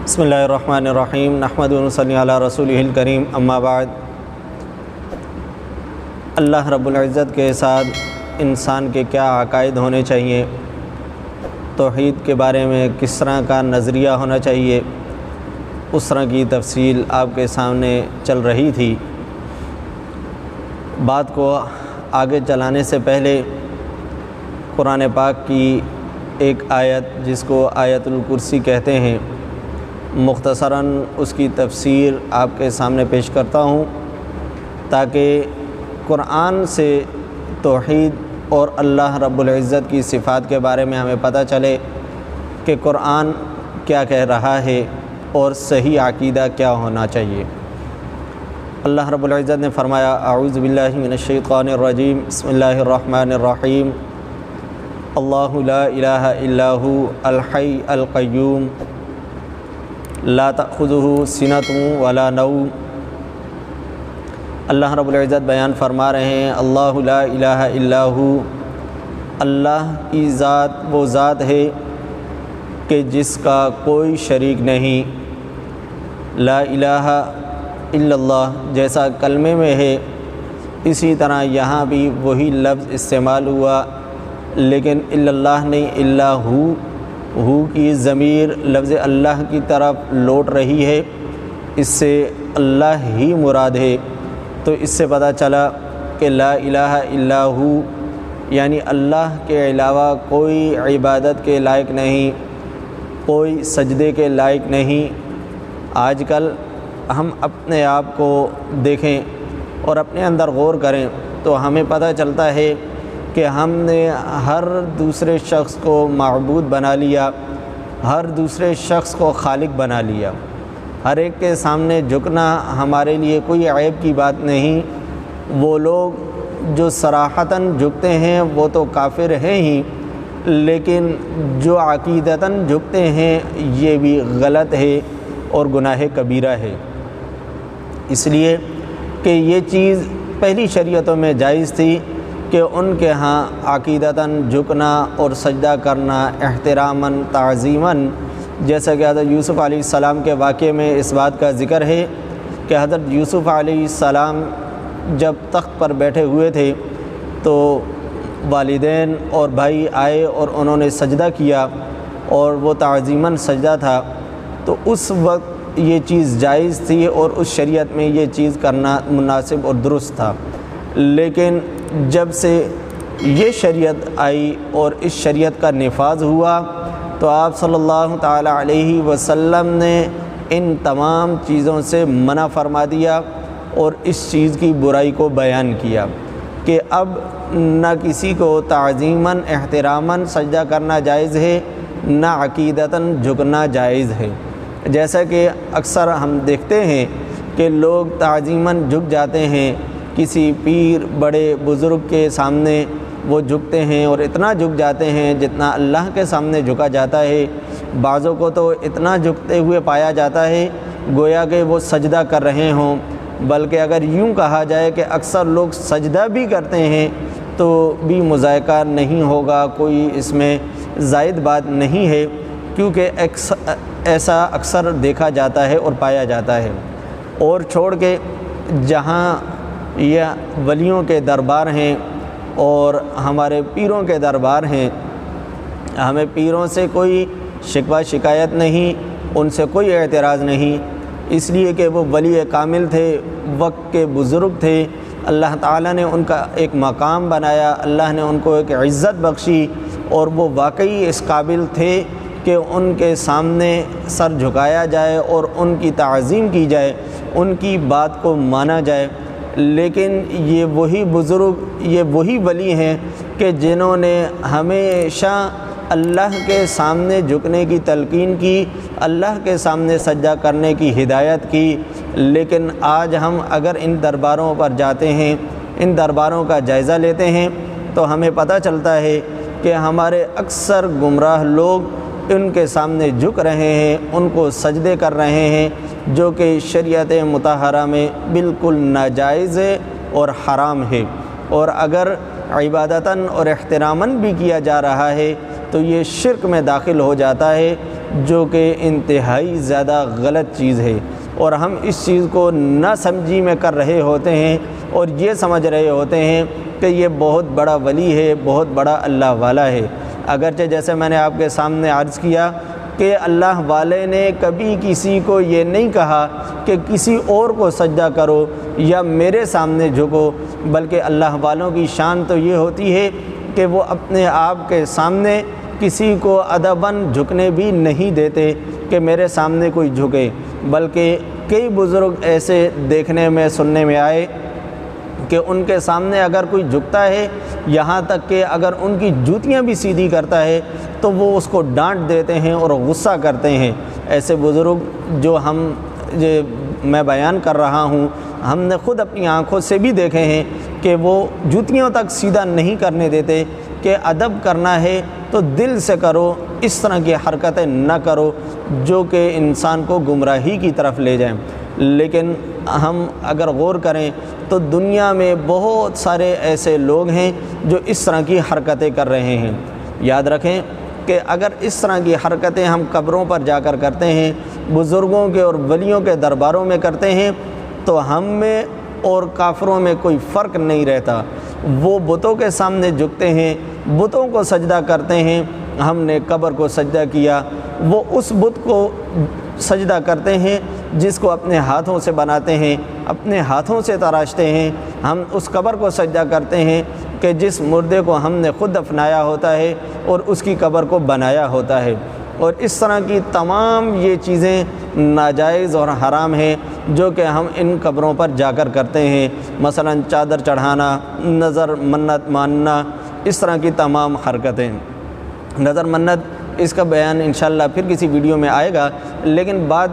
بسم اللہ الرحمن الرحیم نحمدہ و نصلی علی رسولہ الکریم اما بعد۔ اللہ رب العزت کے ساتھ انسان کے کیا عقائد ہونے چاہیے، توحید کے بارے میں کس طرح کا نظریہ ہونا چاہیے، اس طرح کی تفصیل آپ کے سامنے چل رہی تھی۔ بات کو آگے چلانے سے پہلے قرآن پاک کی ایک آیت جس کو آیت الکرسی کہتے ہیں، مختصراً اس کی تفسیر آپ کے سامنے پیش کرتا ہوں تاکہ قرآن سے توحید اور اللہ رب العزت کی صفات کے بارے میں ہمیں پتہ چلے کہ قرآن کیا کہہ رہا ہے اور صحیح عقیدہ کیا ہونا چاہیے۔ اللہ رب العزت نے فرمایا، اعوذ باللہ من الشیطان الرجیم، بسم اللہ الرحمن الرحیم، اللہ لا الہ الا ھو الحی القیوم لا تأخذہ سنۃ ولا نوم۔ اللہ رب العزت بیان فرما رہے ہیں، اللہ لا الہ الا ھو، اللہ کی ذات وہ ذات ہے کہ جس کا کوئی شریک نہیں۔ لا الہ الا اللہ جیسا کلمے میں ہے اسی طرح یہاں بھی وہی لفظ استعمال ہوا، لیکن الا اللہ نہیں، الا ہو کی ضمیر لفظ اللہ کی طرف لوٹ رہی ہے، اس سے اللہ ہی مراد ہے۔ تو اس سے پتہ چلا کہ لا الہ الا ہو یعنی اللہ کے علاوہ کوئی عبادت کے لائق نہیں، کوئی سجدے کے لائق نہیں۔ آج کل ہم اپنے آپ کو دیکھیں اور اپنے اندر غور کریں تو ہمیں پتہ چلتا ہے کہ ہم نے ہر دوسرے شخص کو معبود بنا لیا، ہر دوسرے شخص کو خالق بنا لیا۔ ہر ایک کے سامنے جھکنا ہمارے لیے کوئی عیب کی بات نہیں۔ وہ لوگ جو صراحتاً جھکتے ہیں وہ تو کافر ہیں ہی، لیکن جو عقیدتاً جھکتے ہیں یہ بھی غلط ہے اور گناہ کبیرہ ہے، اس لیے کہ یہ چیز پہلی شریعتوں میں جائز تھی کہ ان کے ہاں عقیدتاً جھکنا اور سجدہ کرنا احتراماً تعظیماً، جیسا کہ حضرت یوسف علیہ السلام کے واقعے میں اس بات کا ذکر ہے کہ حضرت یوسف علیہ السلام جب تخت پر بیٹھے ہوئے تھے تو والدین اور بھائی آئے اور انہوں نے سجدہ کیا اور وہ تعظیماً سجدہ تھا، تو اس وقت یہ چیز جائز تھی اور اس شریعت میں یہ چیز کرنا مناسب اور درست تھا۔ لیکن جب سے یہ شریعت آئی اور اس شریعت کا نفاذ ہوا تو آپ صلی اللہ تعالی علیہ وسلم نے ان تمام چیزوں سے منع فرما دیا اور اس چیز کی برائی کو بیان کیا کہ اب نہ کسی کو تعظیماً احتراماً سجدہ کرنا جائز ہے، نہ عقیدتاً جھکنا جائز ہے۔ جیسا کہ اکثر ہم دیکھتے ہیں کہ لوگ تعظیماً جھک جاتے ہیں، کسی پیر بڑے بزرگ کے سامنے وہ جھکتے ہیں اور اتنا جھک جاتے ہیں جتنا اللہ کے سامنے جھکا جاتا ہے۔ بعضوں کو تو اتنا جھکتے ہوئے پایا جاتا ہے گویا کہ وہ سجدہ کر رہے ہوں، بلکہ اگر یوں کہا جائے کہ اکثر لوگ سجدہ بھی کرتے ہیں تو بھی مذائقہ نہیں ہوگا، کوئی اس میں زائد بات نہیں ہے، کیونکہ ایسا اکثر دیکھا جاتا ہے اور پایا جاتا ہے۔ اور چھوڑ کے جہاں یہ ولیوں کے دربار ہیں اور ہمارے پیروں کے دربار ہیں، ہمیں پیروں سے کوئی شکوہ شکایت نہیں، ان سے کوئی اعتراض نہیں، اس لیے کہ وہ ولی کامل تھے، وقت کے بزرگ تھے، اللہ تعالیٰ نے ان کا ایک مقام بنایا، اللہ نے ان کو ایک عزت بخشی اور وہ واقعی اس قابل تھے کہ ان کے سامنے سر جھکایا جائے اور ان کی تعظیم کی جائے، ان کی بات کو مانا جائے۔ لیکن یہ وہی بزرگ، یہ وہی ولی ہیں کہ جنہوں نے ہمیشہ اللہ کے سامنے جھکنے کی تلقین کی، اللہ کے سامنے سجدہ کرنے کی ہدایت کی، لیکن آج ہم اگر ان درباروں پر جاتے ہیں، ان درباروں کا جائزہ لیتے ہیں تو ہمیں پتہ چلتا ہے کہ ہمارے اکثر گمراہ لوگ ان کے سامنے جھک رہے ہیں، ان کو سجدے کر رہے ہیں، جو کہ شریعت مطہرہ میں بالکل ناجائز ہے اور حرام ہے۔ اور اگر عبادتاً اور احتراماً بھی کیا جا رہا ہے تو یہ شرک میں داخل ہو جاتا ہے، جو کہ انتہائی زیادہ غلط چیز ہے، اور ہم اس چیز کو نہ سمجھی میں کر رہے ہوتے ہیں اور یہ سمجھ رہے ہوتے ہیں کہ یہ بہت بڑا ولی ہے، بہت بڑا اللہ والا ہے۔ اگرچہ جیسے میں نے آپ کے سامنے عرض کیا کہ اللہ والے نے کبھی کسی کو یہ نہیں کہا کہ کسی اور کو سجدہ کرو یا میرے سامنے جھکو، بلکہ اللہ والوں کی شان تو یہ ہوتی ہے کہ وہ اپنے آپ کے سامنے کسی کو ادباً جھکنے بھی نہیں دیتے کہ میرے سامنے کوئی جھکے، بلکہ کئی بزرگ ایسے دیکھنے میں سننے میں آئے کہ ان کے سامنے اگر کوئی جھکتا ہے، یہاں تک کہ اگر ان کی جوتیاں بھی سیدھی کرتا ہے تو وہ اس کو ڈانٹ دیتے ہیں اور غصہ کرتے ہیں۔ ایسے بزرگ جو میں بیان کر رہا ہوں، ہم نے خود اپنی آنکھوں سے بھی دیکھے ہیں کہ وہ جوتیوں تک سیدھا نہیں کرنے دیتے کہ ادب کرنا ہے تو دل سے کرو، اس طرح کی حرکتیں نہ کرو جو کہ انسان کو گمراہی کی طرف لے جائیں۔ لیکن ہم اگر غور کریں تو دنیا میں بہت سارے ایسے لوگ ہیں جو اس طرح کی حرکتیں کر رہے ہیں۔ یاد رکھیں کہ اگر اس طرح کی حرکتیں ہم قبروں پر جا کر کرتے ہیں، بزرگوں کے اور ولیوں کے درباروں میں کرتے ہیں، تو ہم میں اور کافروں میں کوئی فرق نہیں رہتا۔ وہ بتوں کے سامنے جھکتے ہیں، بتوں کو سجدہ کرتے ہیں، ہم نے قبر کو سجدہ کیا، وہ اس بت کو سجدہ کرتے ہیں جس کو اپنے ہاتھوں سے بناتے ہیں، اپنے ہاتھوں سے تراشتے ہیں۔ ہم اس قبر کو سجدہ کرتے ہیں کہ جس مردے کو ہم نے خود دفنایا ہوتا ہے اور اس کی قبر کو بنایا ہوتا ہے۔ اور اس طرح کی تمام یہ چیزیں ناجائز اور حرام ہیں جو کہ ہم ان قبروں پر جا کر کرتے ہیں، مثلا چادر چڑھانا، نظر منت ماننا، اس طرح کی تمام حرکتیں۔ نظر منت اس کا بیان انشاءاللہ پھر کسی ویڈیو میں آئے گا، لیکن بات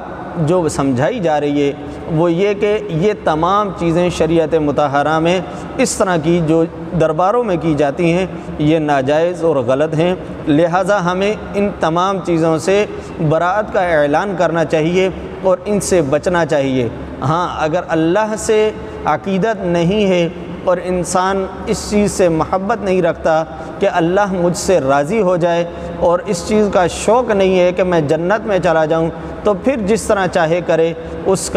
جو سمجھائی جا رہی ہے وہ یہ کہ یہ تمام چیزیں شریعت مطہرہ میں اس طرح کی جو درباروں میں کی جاتی ہیں یہ ناجائز اور غلط ہیں، لہٰذا ہمیں ان تمام چیزوں سے براءت کا اعلان کرنا چاہیے اور ان سے بچنا چاہیے۔ ہاں، اگر اللہ سے عقیدت نہیں ہے اور انسان اس چیز سے محبت نہیں رکھتا کہ اللہ مجھ سے راضی ہو جائے اور اس چیز کا شوق نہیں ہے کہ میں جنت میں چلا جاؤں، تو پھر جس طرح چاہے کرے، اس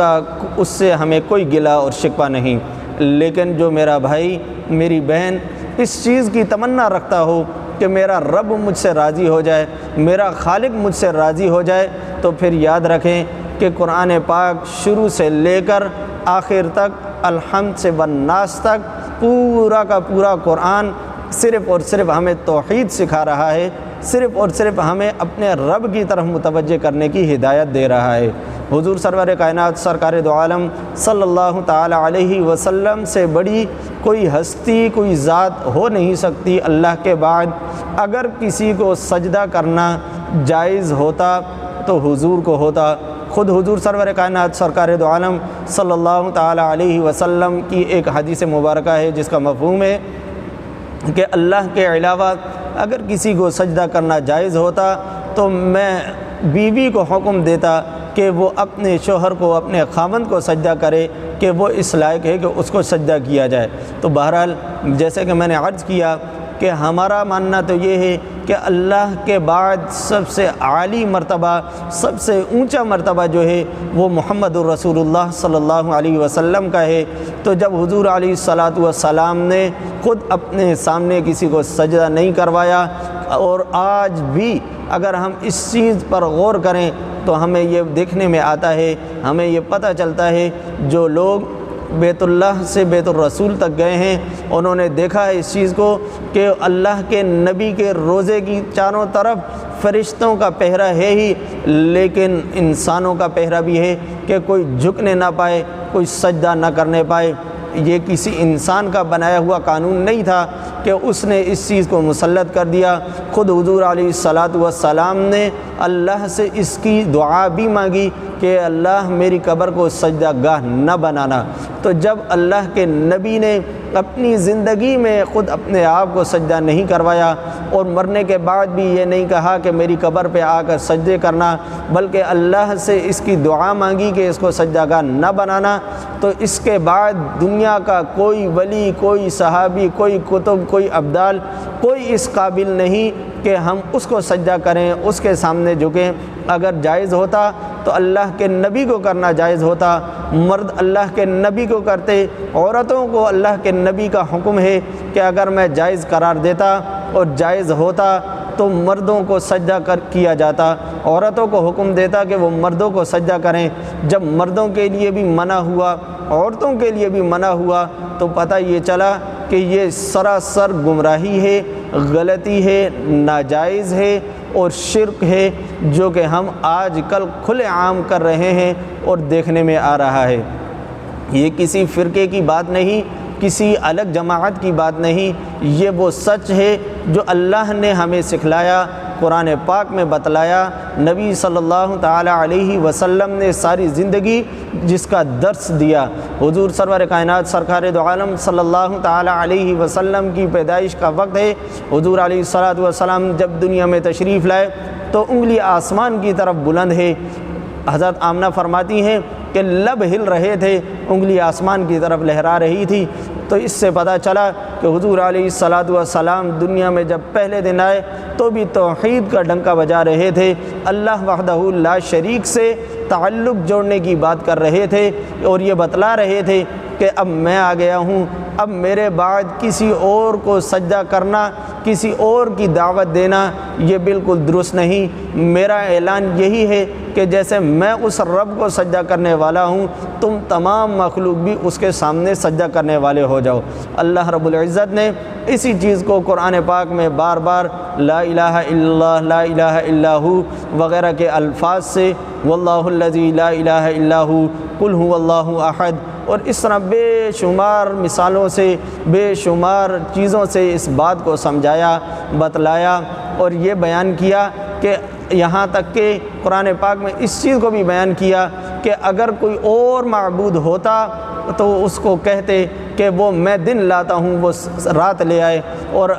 سے ہمیں کوئی گلہ اور شکوہ نہیں۔ لیکن جو میرا بھائی میری بہن اس چیز کی تمنا رکھتا ہو کہ میرا رب مجھ سے راضی ہو جائے، میرا خالق مجھ سے راضی ہو جائے، تو پھر یاد رکھیں کہ قرآن پاک شروع سے لے کر آخر تک، الحمد سے والناس تک، پورا کا پورا قرآن صرف اور صرف ہمیں توحید سکھا رہا ہے، صرف اور صرف ہمیں اپنے رب کی طرف متوجہ کرنے کی ہدایت دے رہا ہے۔ حضور سرور کائنات سرکار دو عالم صلی اللہ تعالی علیہ وسلم سے بڑی کوئی ہستی، کوئی ذات ہو نہیں سکتی اللہ کے بعد۔ اگر کسی کو سجدہ کرنا جائز ہوتا تو حضور کو ہوتا۔ خود حضور سرور کائنات سرکار دو عالم صلی اللہ تعالی علیہ وسلم کی ایک حدیث مبارکہ ہے جس کا مفہوم ہے کہ اللہ کے علاوہ اگر کسی کو سجدہ کرنا جائز ہوتا تو میں بیوی کو حکم دیتا کہ وہ اپنے شوہر کو، اپنے خاوند کو سجدہ کرے کہ وہ اس لائق ہے کہ اس کو سجدہ کیا جائے۔ تو بہرحال جیسے کہ میں نے عرض کیا کہ ہمارا ماننا تو یہ ہے کہ اللہ کے بعد سب سے عالی مرتبہ، سب سے اونچا مرتبہ جو ہے وہ محمد الرسول اللہ صلی اللہ علیہ وسلم کا ہے۔ تو جب حضور علیہ الصلاۃ والسلام نے خود اپنے سامنے کسی کو سجدہ نہیں کروایا، اور آج بھی اگر ہم اس چیز پر غور کریں تو ہمیں یہ دیکھنے میں آتا ہے، ہمیں یہ پتہ چلتا ہے جو لوگ بیت اللہ سے بیت الرسول تک گئے ہیں انہوں نے دیکھا ہے اس چیز کو کہ اللہ کے نبی کے روضے کی چاروں طرف فرشتوں کا پہرا ہے ہی، لیکن انسانوں کا پہرا بھی ہے کہ کوئی جھکنے نہ پائے، کوئی سجدہ نہ کرنے پائے۔ یہ کسی انسان کا بنایا ہوا قانون نہیں تھا کہ اس نے اس چیز کو مسلط کر دیا۔ خود حضور علیہ الصلاۃ والسلام نے اللہ سے اس کی دعا بھی مانگی کہ اللہ میری قبر کو سجدہ گاہ نہ بنانا۔ تو جب اللہ کے نبی نے اپنی زندگی میں خود اپنے آپ کو سجدہ نہیں کروایا اور مرنے کے بعد بھی یہ نہیں کہا کہ میری قبر پہ آ کر سجدے کرنا، بلکہ اللہ سے اس کی دعا مانگی کہ اس کو سجدہ گاہ نہ بنانا، تو اس کے بعد دنیا کا کوئی ولی، کوئی صحابی، کوئی کتب، کوئی ابدال، کوئی اس قابل نہیں کہ ہم اس کو سجدہ کریں، اس کے سامنے جھکیں۔ اگر جائز ہوتا تو اللہ کے نبی کو کرنا جائز ہوتا، مرد اللہ کے نبی کو کرتے۔ عورتوں کو اللہ کے نبی کا حکم ہے کہ اگر میں جائز قرار دیتا اور جائز ہوتا تو مردوں کو سجدہ کیا جاتا، عورتوں کو حکم دیتا کہ وہ مردوں کو سجدہ کریں۔ جب مردوں کے لیے بھی منع ہوا، عورتوں کے لیے بھی منع ہوا، تو پتہ یہ چلا کہ یہ سراسر گمراہی ہے، غلطی ہے، ناجائز ہے اور شرک ہے، جو کہ ہم آج کل کھلے عام کر رہے ہیں اور دیکھنے میں آ رہا ہے۔ یہ کسی فرقے کی بات نہیں، کسی الگ جماعت کی بات نہیں، یہ وہ سچ ہے جو اللہ نے ہمیں سکھلایا، قرآن پاک میں بتلایا، نبی صلی اللہ تعالی علیہ وسلم نے ساری زندگی جس کا درس دیا۔ حضور سرور کائنات سرکار دو عالم صلی اللہ تعالی علیہ وسلم کی پیدائش کا وقت ہے۔ حضور علیہ الصلوۃ والسلام جب دنیا میں تشریف لائے تو انگلی آسمان کی طرف بلند ہے۔ حضرت آمنہ فرماتی ہیں کہ لب ہل رہے تھے، انگلی آسمان کی طرف لہرا رہی تھی۔ تو اس سے پتہ چلا کہ حضور علیہ الصلوۃ والسلام دنیا میں جب پہلے دن آئے تو بھی توحید کا ڈنکا بجا رہے تھے، اللہ وحدہ لا شریک سے تعلق جوڑنے کی بات کر رہے تھے، اور یہ بتلا رہے تھے کہ اب میں آ گیا ہوں، اب میرے بعد کسی اور کو سجدہ کرنا، کسی اور کی دعوت دینا یہ بالکل درست نہیں۔ میرا اعلان یہی ہے کہ جیسے میں اس رب کو سجدہ کرنے والا ہوں، تم تمام مخلوق بھی اس کے سامنے سجدہ کرنے والے ہو جاؤ۔ اللہ رب العزت نے اسی چیز کو قرآن پاک میں بار بار لا الہ الا اللہ، لا الہ الا ہو وغیرہ کے الفاظ سے، واللہ الذی لا الہ الا ہو، قل هو اللہ احد، اور اس طرح بے شمار مثالوں سے، بے شمار چیزوں سے اس بات کو سمجھایا، بتلایا اور یہ بیان کیا کہ یہاں تک کہ قرآن پاک میں اس چیز کو بھی بیان کیا کہ اگر کوئی اور معبود ہوتا تو اس کو کہتے کہ وہ میں دن لاتا ہوں وہ رات لے آئے، اور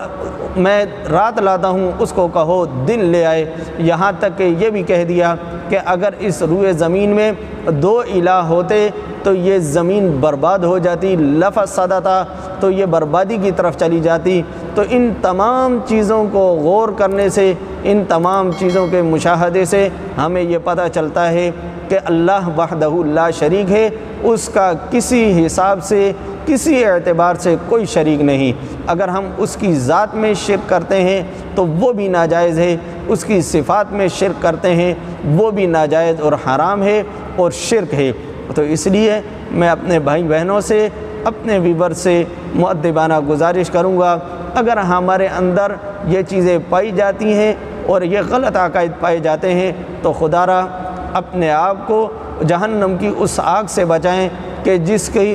میں رات لاتا ہوں اس کو کہو دن لے آئے۔ یہاں تک کہ یہ بھی کہہ دیا کہ اگر اس روئے زمین میں دو الہ ہوتے تو یہ زمین برباد ہو جاتی، لفسدتا، تو یہ بربادی کی طرف چلی جاتی۔ تو ان تمام چیزوں کو غور کرنے سے، ان تمام چیزوں کے مشاہدے سے ہمیں یہ پتہ چلتا ہے کہ اللہ وحدہ لا شریک ہے، اس کا کسی حساب سے، کسی اعتبار سے کوئی شریک نہیں۔ اگر ہم اس کی ذات میں شرک کرتے ہیں تو وہ بھی ناجائز ہے، اس کی صفات میں شرک کرتے ہیں وہ بھی ناجائز اور حرام ہے اور شرک ہے۔ تو اس لیے میں اپنے بھائی بہنوں سے، اپنے ویور سے مؤدبانہ گزارش کروں گا، اگر ہمارے اندر یہ چیزیں پائی جاتی ہیں اور یہ غلط عقائد پائے جاتے ہیں تو خدا را اپنے آپ کو جہنم کی اس آگ سے بچائیں کہ جس کی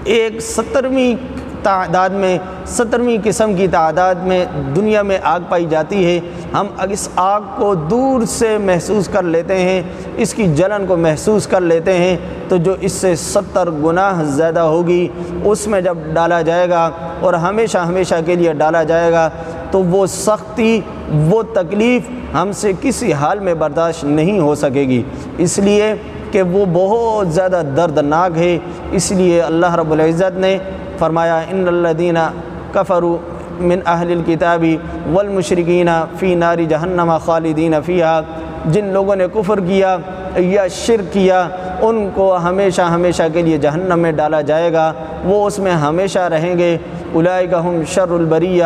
ایک 70ویں تعداد میں، 70ویں قسم کی تعداد میں دنیا میں آگ پائی جاتی ہے۔ ہم اس آگ کو دور سے محسوس کر لیتے ہیں، اس کی جلن کو محسوس کر لیتے ہیں، تو جو اس سے 70 گناہ زیادہ ہوگی اس میں جب ڈالا جائے گا اور ہمیشہ ہمیشہ کے لیے ڈالا جائے گا تو وہ سختی، وہ تکلیف ہم سے کسی حال میں برداشت نہیں ہو سکے گی، اس لیے کہ وہ بہت زیادہ دردناک ہے۔ اس لیے اللہ رب العزت نے فرمایا ان الذین کفروا من اہل الکتاب والمشرکین فی نار جہنم خالدین فیہا، جن لوگوں نے کفر کیا یا شرک کیا ان کو ہمیشہ ہمیشہ کے لیے جہنم میں ڈالا جائے گا، وہ اس میں ہمیشہ رہیں گے۔ اولئک ہم شر البریہ،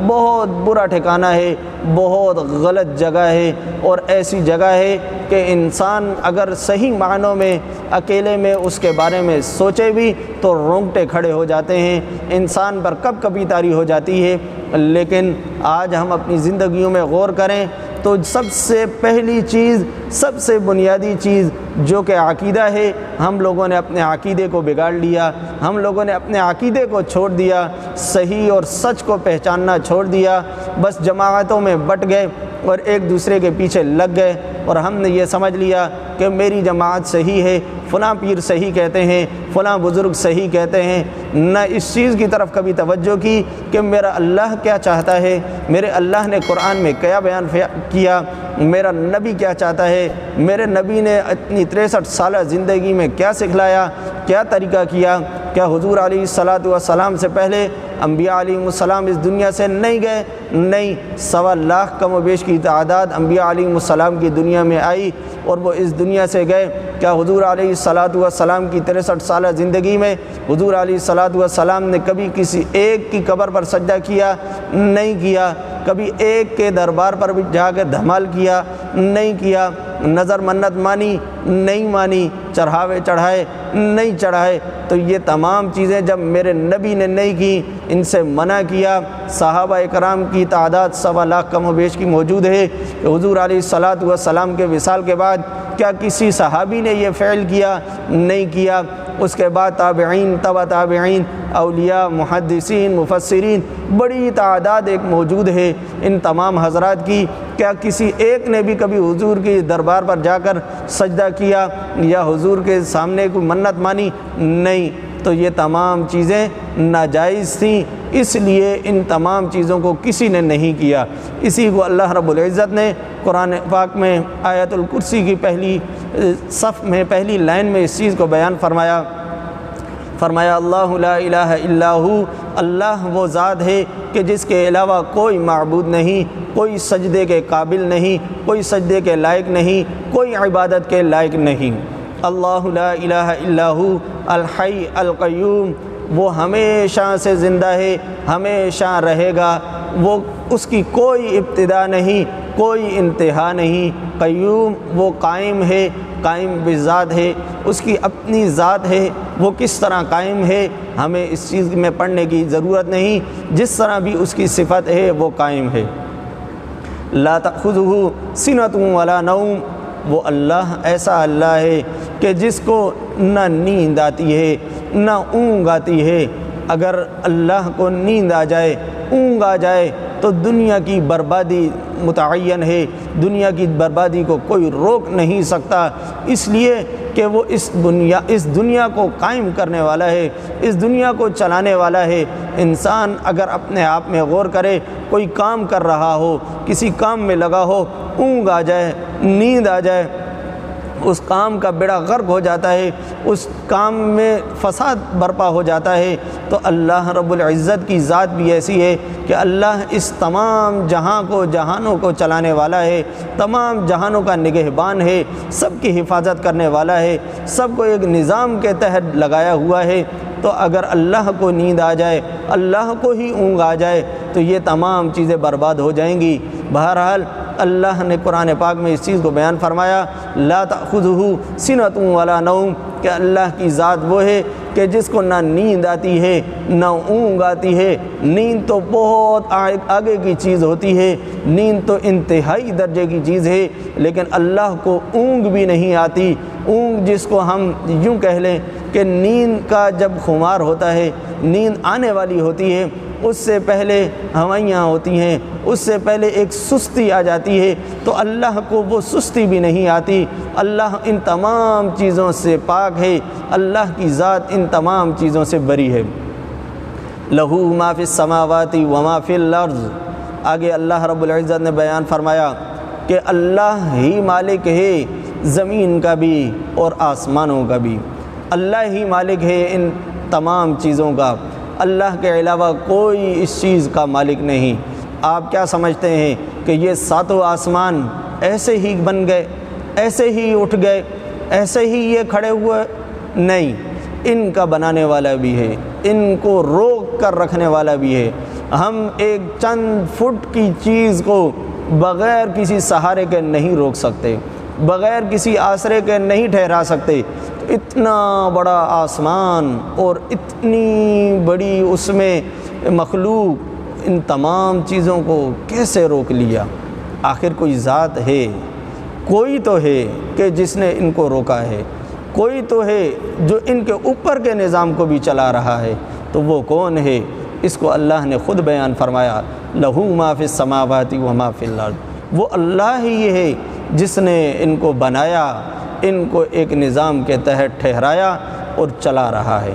بہت برا ٹھکانہ ہے، بہت غلط جگہ ہے، اور ایسی جگہ ہے کہ انسان اگر صحیح معنوں میں اکیلے میں اس کے بارے میں سوچے بھی تو رونگٹے کھڑے ہو جاتے ہیں، انسان پر کب کبھی طاری ہو جاتی ہے۔ لیکن آج ہم اپنی زندگیوں میں غور کریں تو سب سے پہلی چیز، سب سے بنیادی چیز جو کہ عقیدہ ہے، ہم لوگوں نے اپنے عقیدے کو بگاڑ لیا، ہم لوگوں نے اپنے عقیدے کو چھوڑ دیا، صحیح اور سچ کو پہچاننا چھوڑ دیا، بس جماعتوں میں بٹ گئے اور ایک دوسرے کے پیچھے لگ گئے۔ اور ہم نے یہ سمجھ لیا کہ میری جماعت صحیح ہے، فلاں پیر صحیح کہتے ہیں، فلاں بزرگ صحیح کہتے ہیں، نہ اس چیز کی طرف کبھی توجہ کی کہ میرا اللہ کیا چاہتا ہے، میرے اللہ نے قرآن میں کیا بیان کیا، میرا نبی کیا چاہتا ہے، میرے نبی نے اتنی 63 سالہ زندگی میں کیا سکھلایا، کیا طریقہ کیا۔ کیا حضور علیہ السلام سے پہلے انبیاء علیہ السلام اس دنیا سے نہیں گئے؟ نہیں، 1.25 لاکھ کم و بیش کی تعداد انبیاء علیہ السلام کی دنیا میں آئی اور وہ اس دنیا سے گئے۔ کیا حضور علیہ السلام کی 63 سالہ زندگی میں حضور علیہ السلام نے کبھی کسی ایک کی قبر پر سجدہ کیا؟ نہیں کیا۔ کبھی ایک کے دربار پر بھی جا کے دھمال کیا؟ نہیں کیا۔ نظر منت مانی؟ نہیں مانی۔ چڑھاوے چڑھائے؟ نہیں چڑھائے۔ تو یہ تمام چیزیں جب میرے نبی نے نہیں کی، ان سے منع کیا، صحابہ اکرام کی تعداد 1.25 لاکھ کم و بیش کی موجود ہے۔ حضور علیہ السلام کے وصال کے بعد کیا کسی صحابی نے یہ فعل کیا؟ نہیں کیا۔ اس کے بعد تابعین، تبع تابعین، اولیاء، محدثین، مفسرین، بڑی تعداد ایک موجود ہے ان تمام حضرات کی۔ کیا کسی ایک نے بھی کبھی حضور کے دربار پر جا کر سجدہ کیا یا حضور کے سامنے کوئی منت مانی؟ نہیں۔ تو یہ تمام چیزیں ناجائز تھیں، اس لیے ان تمام چیزوں کو کسی نے نہیں کیا۔ اسی کو اللہ رب العزت نے قرآن پاک میں آیت الکرسی کی پہلی صف میں پہلی لائن میں اس چیز کو بیان فرمایا اللہ لا الہ الا ہو، اللہ وہ ذات ہے کہ جس کے علاوہ کوئی معبود نہیں، کوئی سجدے کے قابل نہیں، کوئی سجدے کے لائق نہیں، کوئی عبادت کے لائق نہیں۔ اللہ لا الہ الا ہو الحی القیوم، وہ ہمیشہ سے زندہ ہے، ہمیشہ رہے گا، وہ اس کی کوئی ابتدا نہیں، کوئی انتہا نہیں۔ قیوم، وہ قائم ہے، قائم بذات ہے، اس کی اپنی ذات ہے، وہ کس طرح قائم ہے ہمیں اس چیز میں پڑھنے کی ضرورت نہیں، جس طرح بھی اس کی صفت ہے وہ قائم ہے۔ لا تأخذہ سنۃ ولا نوم، وہ اللہ ایسا اللہ ہے کہ جس کو نہ نیند آتی ہے نہ اونگ آتی ہے۔ اگر اللہ کو نیند آ جائے، اونگ آ جائے تو دنیا کی بربادی متعین ہے، دنیا کی بربادی کو کوئی روک نہیں سکتا، اس لیے کہ وہ اس دنیا کو قائم کرنے والا ہے، اس دنیا کو چلانے والا ہے۔ انسان اگر اپنے آپ میں غور کرے، کوئی کام کر رہا ہو، کسی کام میں لگا ہو، اونگ آ جائے، نیند آ جائے، اس کام کا بیڑا غرق ہو جاتا ہے، اس کام میں فساد برپا ہو جاتا ہے۔ تو اللہ رب العزت کی ذات بھی ایسی ہے کہ اللہ اس تمام جہانوں کو چلانے والا ہے، تمام جہانوں کا نگہبان ہے، سب کی حفاظت کرنے والا ہے، سب کو ایک نظام کے تحت لگایا ہوا ہے۔ تو اگر اللہ کو نیند آ جائے، اللہ کو ہی اونگ آ جائے تو یہ تمام چیزیں برباد ہو جائیں گی۔ بہرحال اللہ نے قرآن پاک میں اس چیز کو بیان فرمایا، لا تأخذہ سنۃ ولا نوم، کہ اللہ کی ذات وہ ہے کہ جس کو نہ نیند آتی ہے نہ اونگ آتی ہے۔ نیند تو بہت آگے کی چیز ہوتی ہے، نیند تو انتہائی درجے کی چیز ہے، لیکن اللہ کو اونگ بھی نہیں آتی۔ اونگ جس کو ہم یوں کہہ لیں کہ نیند کا جب خمار ہوتا ہے، نیند آنے والی ہوتی ہے، اس سے پہلے ہوائیاں ہوتی ہیں، اس سے پہلے ایک سستی آ جاتی ہے، تو اللہ کو وہ سستی بھی نہیں آتی۔ اللہ ان تمام چیزوں سے پاک ہے، اللہ کی ذات ان تمام چیزوں سے بری ہے۔ لہو ما فی السماوات وما فی الارض، آگے اللہ رب العزت نے بیان فرمایا کہ اللہ ہی مالک ہے زمین کا بھی اور آسمانوں کا بھی، اللہ ہی مالک ہے ان تمام چیزوں کا، اللہ کے علاوہ کوئی اس چیز کا مالک نہیں۔ آپ کیا سمجھتے ہیں کہ یہ 7 آسمان ایسے ہی بن گئے، ایسے ہی اٹھ گئے، ایسے ہی یہ کھڑے ہوئے؟ نہیں، ان کا بنانے والا بھی ہے، ان کو روک کر رکھنے والا بھی ہے۔ ہم ایک چند فٹ کی چیز کو بغیر کسی سہارے کے نہیں روک سکتے، بغیر کسی آسرے کے نہیں ٹھہرا سکتے۔ اتنا بڑا آسمان اور اتنی بڑی اس میں مخلوق، ان تمام چیزوں کو کیسے روک لیا؟ آخر کوئی ذات ہے، کوئی تو ہے کہ جس نے ان کو روکا ہے، کوئی تو ہے جو ان کے اوپر کے نظام کو بھی چلا رہا ہے، تو وہ کون ہے؟ اس کو اللہ نے خود بیان فرمایا، لہو ما فی السماوات وما فی الارض، وہ اللہ ہی ہے جس نے ان کو بنایا، ان کو ایک نظام کے تحت ٹھہرایا اور چلا رہا ہے۔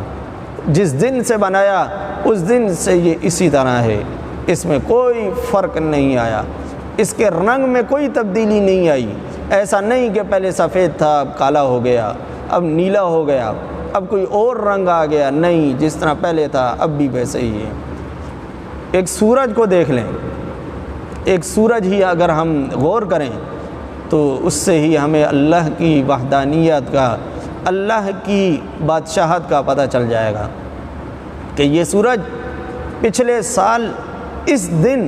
جس دن سے بنایا اس دن سے یہ اسی طرح ہے، اس میں کوئی فرق نہیں آیا، اس کے رنگ میں کوئی تبدیلی نہیں آئی۔ ایسا نہیں کہ پہلے سفید تھا اب کالا ہو گیا، اب نیلا ہو گیا، اب کوئی اور رنگ آ گیا، نہیں، جس طرح پہلے تھا اب بھی ویسے ہی ہے۔ ایک سورج کو دیکھ لیں، ایک سورج ہی اگر ہم غور کریں تو اس سے ہی ہمیں اللہ کی وحدانیت کا، اللہ کی بادشاہت کا پتہ چل جائے گا کہ یہ سورج پچھلے سال اس دن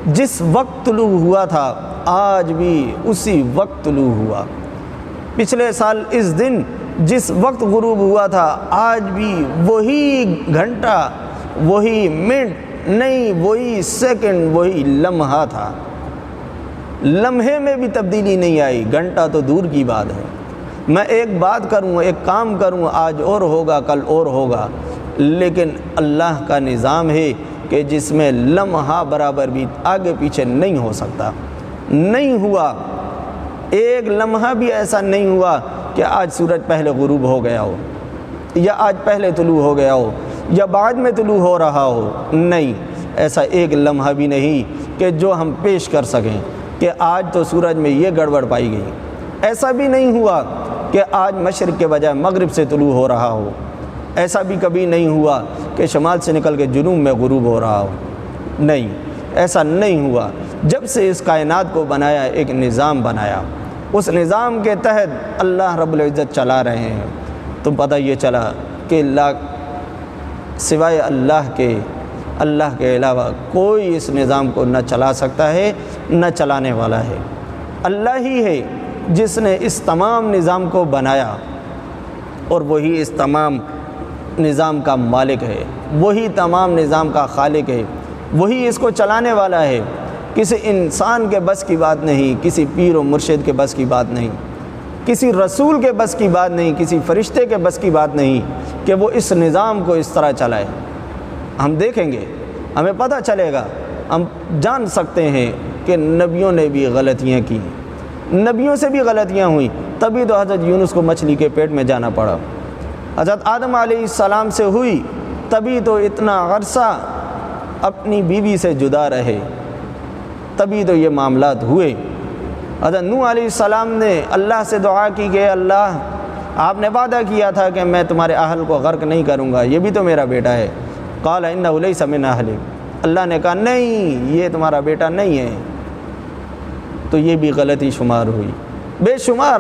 جس وقت طلوع ہوا تھا آج بھی اسی وقت طلوع ہوا، پچھلے سال اس دن جس وقت غروب ہوا تھا آج بھی وہی گھنٹہ، وہی منٹ نہیں، وہی سیکنڈ، وہی لمحہ تھا، لمحے میں بھی تبدیلی نہیں آئی، گھنٹہ تو دور کی بات ہے۔ میں ایک بات کروں، ایک کام کروں، آج اور ہوگا کل اور ہوگا، لیکن اللہ کا نظام ہے کہ جس میں لمحہ برابر بھی آگے پیچھے نہیں ہو سکتا، نہیں ہوا، ایک لمحہ بھی ایسا نہیں ہوا کہ آج سورج پہلے غروب ہو گیا ہو، یا آج پہلے طلوع ہو گیا ہو، یا بعد میں طلوع ہو رہا ہو، نہیں، ایسا ایک لمحہ بھی نہیں کہ جو ہم پیش کر سکیں کہ آج تو سورج میں یہ گڑبڑ پائی گئی۔ ایسا بھی نہیں ہوا کہ آج مشرق کے بجائے مغرب سے طلوع ہو رہا ہو، ایسا بھی کبھی نہیں ہوا کہ شمال سے نکل کے جنوب میں غروب ہو رہا ہو، نہیں، ایسا نہیں ہوا۔ جب سے اس کائنات کو بنایا ایک نظام بنایا، اس نظام کے تحت اللہ رب العزت چلا رہے ہیں، تو پتہ یہ چلا کہ سوائے اللہ کے علاوہ کوئی اس نظام کو نہ چلا سکتا ہے نہ چلانے والا ہے۔ اللہ ہی ہے جس نے اس تمام نظام کو بنایا، اور وہی اس تمام نظام کا مالک ہے، وہی تمام نظام کا خالق ہے، وہی اس کو چلانے والا ہے۔ کسی انسان کے بس کی بات نہیں، کسی پیر و مرشد کے بس کی بات نہیں، کسی رسول کے بس کی بات نہیں، کسی فرشتے کے بس کی بات نہیں کہ وہ اس نظام کو اس طرح چلائے۔ ہم دیکھیں گے، ہمیں پتہ چلے گا، ہم جان سکتے ہیں کہ نبیوں نے بھی غلطیاں کی، نبیوں سے بھی غلطیاں ہوئیں، تبھی تو حضرت یونس کو مچھلی کے پیٹ میں جانا پڑا، حضرت آدم علیہ السلام سے ہوئی، تبھی تو اتنا عرصہ اپنی بیوی سے جدا رہے، تبھی تو یہ معاملات ہوئے۔ حضرت نوح علیہ السلام نے اللہ سے دعا کی کہ اللہ آپ نے وعدہ کیا تھا کہ میں تمہارے اہل کو غرق نہیں کروں گا، یہ بھی تو میرا بیٹا ہے، قال انہ لیس من اہلک، اللہ نے کہا نہیں یہ تمہارا بیٹا نہیں ہے، تو یہ بھی غلطی شمار ہوئی۔ بے شمار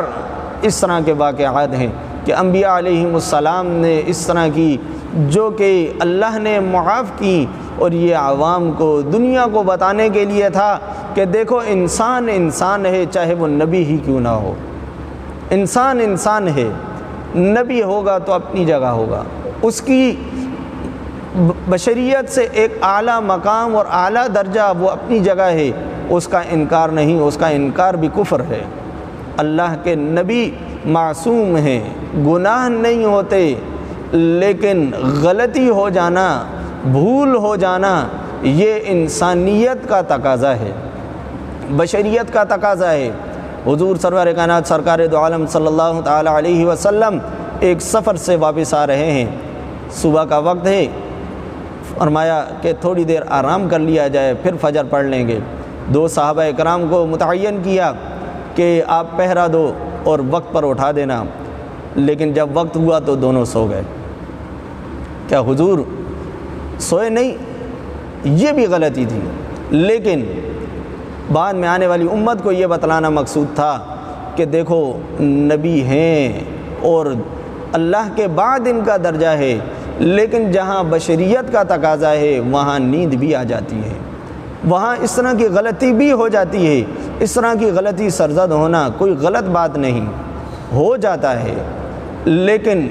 اس طرح کے واقعات ہیں کہ انبیاء علیہم السلام نے اس طرح کی جو کہ اللہ نے معاف کی، اور یہ عوام کو، دنیا کو بتانے کے لیے تھا کہ دیکھو انسان انسان ہے، چاہے وہ نبی ہی کیوں نہ ہو، انسان انسان ہے، نبی ہوگا تو اپنی جگہ ہوگا، اس کی بشریت سے ایک اعلیٰ مقام اور اعلیٰ درجہ وہ اپنی جگہ ہے، اس کا انکار نہیں، اس کا انکار بھی کفر ہے۔ اللہ کے نبی معصوم ہیں، گناہ نہیں ہوتے، لیکن غلطی ہو جانا، بھول ہو جانا، یہ انسانیت کا تقاضا ہے، بشریت کا تقاضا ہے۔ حضور سرور کائنات سرکار دو عالم صلی اللہ تعالیٰ علیہ وسلم ایک سفر سے واپس آ رہے ہیں، صبح کا وقت ہے، فرمایا کہ تھوڑی دیر آرام کر لیا جائے پھر فجر پڑھ لیں گے۔ دو صحابہ اکرام کو متعین کیا کہ آپ پہرا دو اور وقت پر اٹھا دینا، لیکن جب وقت ہوا تو دونوں سو گئے۔ کیا حضور سوئے نہیں؟ یہ بھی غلطی تھی، لیکن بعد میں آنے والی امت کو یہ بتلانا مقصود تھا کہ دیکھو نبی ہیں اور اللہ کے بعد ان کا درجہ ہے، لیکن جہاں بشریت کا تقاضا ہے وہاں نیند بھی آ جاتی ہے، وہاں اس طرح کی غلطی بھی ہو جاتی ہے۔ اس طرح کی غلطی سرزد ہونا کوئی غلط بات نہیں، ہو جاتا ہے، لیکن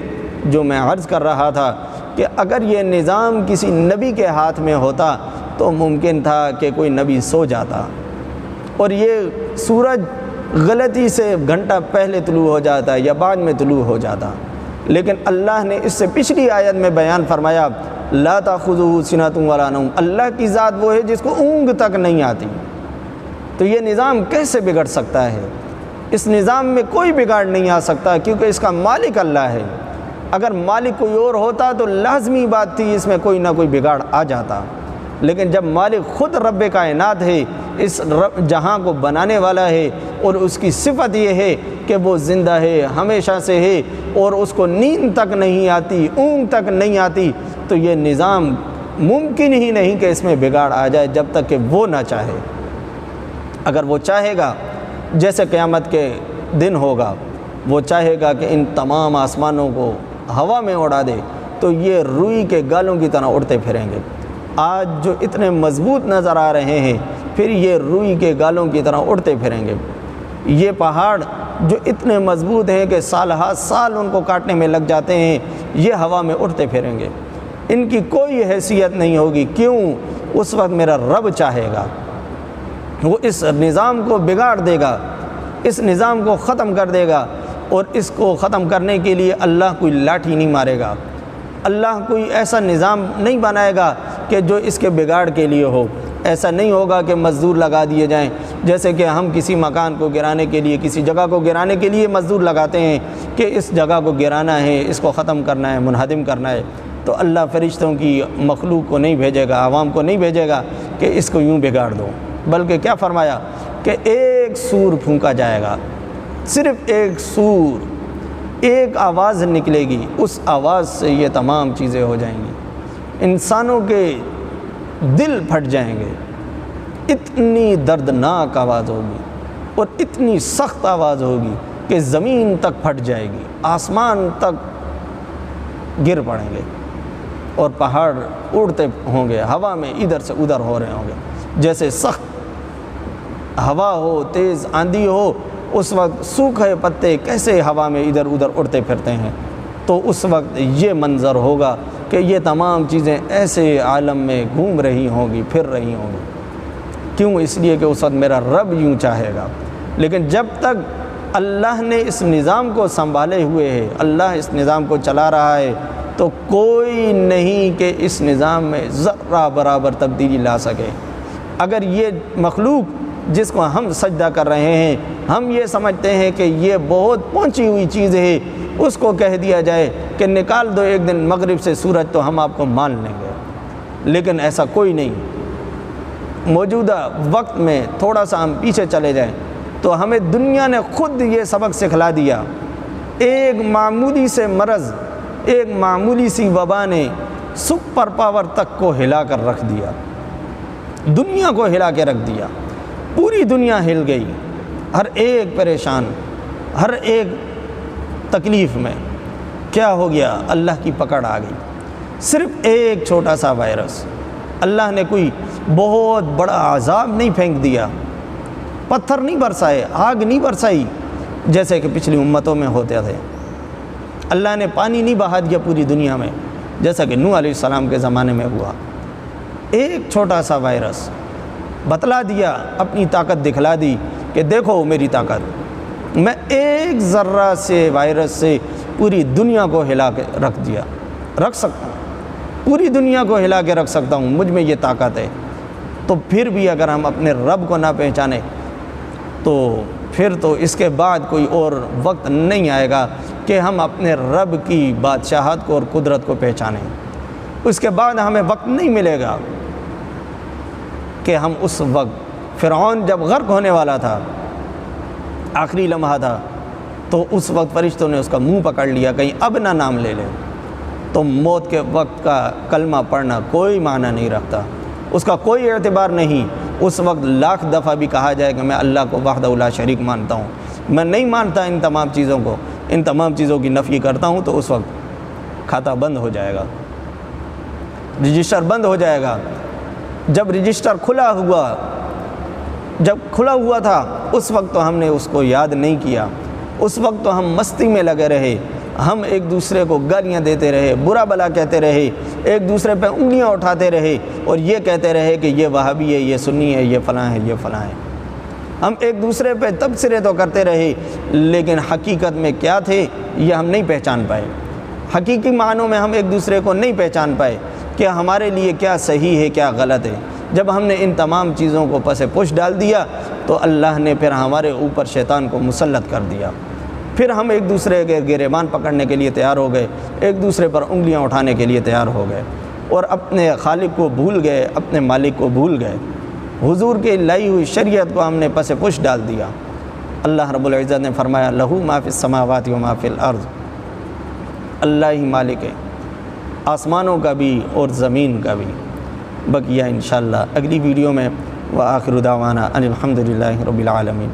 جو میں عرض کر رہا تھا کہ اگر یہ نظام کسی نبی کے ہاتھ میں ہوتا تو ممکن تھا کہ کوئی نبی سو جاتا اور یہ سورج غلطی سے گھنٹہ پہلے طلوع ہو جاتا یا بعد میں طلوع ہو جاتا، لیکن اللہ نے اس سے پچھلی آیت میں بیان فرمایا لا تأخذہ سنۃ ولا نوم، اللہ کی ذات وہ ہے جس کو اونگ تک نہیں آتی، تو یہ نظام کیسے بگڑ سکتا ہے؟ اس نظام میں کوئی بگاڑ نہیں آ سکتا، کیونکہ اس کا مالک اللہ ہے۔ اگر مالک کوئی اور ہوتا تو لازمی بات تھی اس میں کوئی نہ کوئی بگاڑ آ جاتا، لیکن جب مالک خود رب کائنات ہے، اس جہاں کو بنانے والا ہے، اور اس کی صفت یہ ہے کہ وہ زندہ ہے، ہمیشہ سے ہے، اور اس کو نیند تک نہیں آتی، اونگ تک نہیں آتی، تو یہ نظام ممکن ہی نہیں کہ اس میں بگاڑ آ جائے جب تک کہ وہ نہ چاہے۔ اگر وہ چاہے گا، جیسے قیامت کے دن ہوگا، وہ چاہے گا کہ ان تمام آسمانوں کو ہوا میں اڑا دے تو یہ روئی کے گالوں کی طرح اڑتے پھریں گے۔ آج جو اتنے مضبوط نظر آ رہے ہیں، پھر یہ روئی کے گالوں کی طرح اڑتے پھریں گے۔ یہ پہاڑ جو اتنے مضبوط ہیں کہ سال ہا سال ان کو کاٹنے میں لگ جاتے ہیں، یہ ہوا میں اڑتے پھریں گے، ان کی کوئی حیثیت نہیں ہوگی۔ کیوں؟ اس وقت میرا رب چاہے گا، وہ اس نظام کو بگاڑ دے گا، اس نظام کو ختم کر دے گا، اور اس کو ختم کرنے کے لیے اللہ کوئی لاٹھی نہیں مارے گا، اللہ کوئی ایسا نظام نہیں بنائے گا کہ جو اس کے بگاڑ کے لیے ہو۔ ایسا نہیں ہوگا کہ مزدور لگا دیے جائیں، جیسے کہ ہم کسی مکان کو گرانے کے لیے، کسی جگہ کو گرانے کے لیے مزدور لگاتے ہیں کہ اس جگہ کو گرانا ہے، اس کو ختم کرنا ہے، منہدم کرنا ہے، تو اللہ فرشتوں کی مخلوق کو نہیں بھیجے گا، عوام کو نہیں بھیجے گا کہ اس کو یوں بگاڑ دو، بلکہ کیا فرمایا کہ ایک سور پھونکا جائے گا، صرف ایک سور، ایک آواز نکلے گی، اس آواز سے یہ تمام چیزیں ہو جائیں گی، انسانوں کے دل پھٹ جائیں گے، اتنی دردناک آواز ہوگی اور اتنی سخت آواز ہوگی کہ زمین تک پھٹ جائے گی، آسمان تک گر پڑیں گے، اور پہاڑ اڑتے ہوں گے، ہوا میں ادھر سے ادھر ہو رہے ہوں گے، جیسے سخت ہوا ہو، تیز آندھی ہو، اس وقت سوکھے پتے کیسے ہوا میں ادھر ادھر اڑتے پھرتے ہیں، تو اس وقت یہ منظر ہوگا کہ یہ تمام چیزیں ایسے عالم میں گھوم رہی ہوں گی، پھر رہی ہوں گی۔ کیوں؟ اس لیے کہ اس وقت میرا رب یوں چاہے گا۔ لیکن جب تک اللہ نے اس نظام کو سنبھالے ہوئے ہے، اللہ اس نظام کو چلا رہا ہے، تو کوئی نہیں کہ اس نظام میں ذرہ برابر تبدیلی لا سکے۔ اگر یہ مخلوق جس کو ہم سجدہ کر رہے ہیں، ہم یہ سمجھتے ہیں کہ یہ بہت پہنچی ہوئی چیز ہے، اس کو کہہ دیا جائے کہ نکال دو ایک دن مغرب سے سورج تو ہم آپ کو مان لیں گے، لیکن ایسا کوئی نہیں۔ موجودہ وقت میں تھوڑا سا ہم پیچھے چلے جائیں تو ہمیں دنیا نے خود یہ سبق سکھلا دیا، ایک معمولی سے مرض، ایک معمولی سی وبا نے سپر پاور تک کو ہلا کر رکھ دیا، دنیا کو ہلا کے رکھ دیا، پوری دنیا ہل گئی، ہر ایک پریشان، ہر ایک تکلیف میں۔ کیا ہو گیا؟ اللہ کی پکڑ آ گئی۔ صرف ایک چھوٹا سا وائرس، اللہ نے کوئی بہت بڑا عذاب نہیں پھینک دیا، پتھر نہیں برسائے، آگ نہیں برسائی جیسے کہ پچھلی امتوں میں ہوتے تھے، اللہ نے پانی نہیں بہا دیا پوری دنیا میں جیسا کہ نوح علیہ السلام کے زمانے میں ہوا۔ ایک چھوٹا سا وائرس بتلا دیا، اپنی طاقت دکھلا دی کہ دیکھو میری طاقت، میں ایک ذرہ سے وائرس سے پوری دنیا کو ہلا کے رکھ سکتا ہوں، پوری دنیا کو ہلا کے رکھ سکتا ہوں، مجھ میں یہ طاقت ہے۔ تو پھر بھی اگر ہم اپنے رب کو نہ پہچانے تو پھر تو اس کے بعد کوئی اور وقت نہیں آئے گا کہ ہم اپنے رب کی بادشاہت کو اور قدرت کو پہچانیں۔ اس کے بعد ہمیں وقت نہیں ملے گا کہ ہم اس وقت، فرعون جب غرق ہونے والا تھا، آخری لمحہ تھا، تو اس وقت فرشتوں نے اس کا منہ پکڑ لیا کہیں اب نہ نام لے لے، تو موت کے وقت کا کلمہ پڑھنا کوئی معنی نہیں رکھتا، اس کا کوئی اعتبار نہیں۔ اس وقت لاکھ دفعہ بھی کہا جائے کہ میں اللہ کو وحدہ لا شریک مانتا ہوں، میں نہیں مانتا ان تمام چیزوں کو، ان تمام چیزوں کی نفی کرتا ہوں، تو اس وقت کھاتا بند ہو جائے گا، رجسٹر بند ہو جائے گا۔ جب رجسٹر کھلا ہوا تھا اس وقت تو ہم نے اس کو یاد نہیں کیا، اس وقت تو ہم مستی میں لگے رہے، ہم ایک دوسرے کو گالیاں دیتے رہے، برا بلا کہتے رہے، ایک دوسرے پہ انگلیاں اٹھاتے رہے اور یہ کہتے رہے کہ یہ وہابی ہے، یہ سنی ہے، یہ فلاں ہے، یہ فلاں ہے۔ ہم ایک دوسرے پہ تبصرے تو کرتے رہے، لیکن حقیقت میں کیا تھے یہ ہم نہیں پہچان پائے، حقیقی معنوں میں ہم ایک دوسرے کو نہیں پہچان پائے کہ ہمارے لیے کیا صحیح ہے، کیا غلط ہے۔ جب ہم نے ان تمام چیزوں کو پس پش ڈال دیا تو اللہ نے پھر ہمارے اوپر شیطان کو مسلط کر دیا۔ پھر ہم ایک دوسرے کے گریبان پکڑنے کے لیے تیار ہو گئے، ایک دوسرے پر انگلیاں اٹھانے کے لیے تیار ہو گئے، اور اپنے خالق کو بھول گئے، اپنے مالک کو بھول گئے۔ حضور کی لائی ہوئی شریعت کو ہم نے پس پش ڈال دیا۔ اللہ رب العزت نے فرمایا لہو ما فی السماوات و ما فی الارض، اللہ ہی مالک ہے آسمانوں کا بھی اور زمین کا بھی۔ بقیہ انشاءاللہ اگلی ویڈیو میں۔ وآخر دعوانا ان الحمد للہ رب العالمین۔